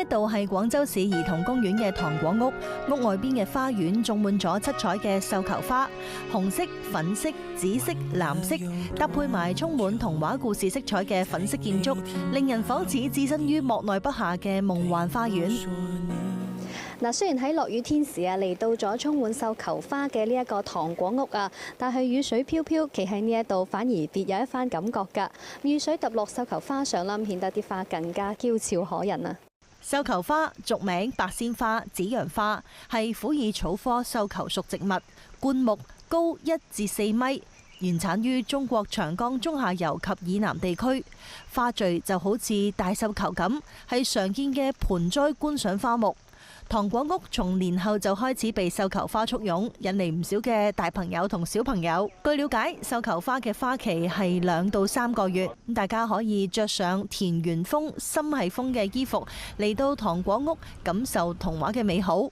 度係廣州市兒童公園嘅糖果屋，屋外邊嘅花園種滿咗七彩嘅繡球花，紅色、粉色、紫色、藍色，搭配埋充滿童話故事色彩嘅粉色建築，令人仿似置身於莫奈不下嘅夢幻花園。嗱，雖然喺落雨天時嚟到咗充滿繡球花嘅呢一個糖果屋啊，但係雨水飄飄，企喺呢一度反而別有一番感覺㗎。雨水揼落繡球花上啦，顯得啲花更加嬌俏可人啊！繡球花俗名白仙花、紫陽花，係虎耳草科繡球屬植物，灌木，高1至4米，原產於中國長江中下游及以南地區。花序就好似大繡球咁，係常見嘅盆栽觀賞花木。糖果屋從年後就開始被繡球花簇擁，引嚟唔少嘅大朋友同小朋友。據了解，繡球花嘅花期係2到3個月，大家可以着上田園風、心係風嘅衣服嚟到糖果屋，感受童話嘅美好。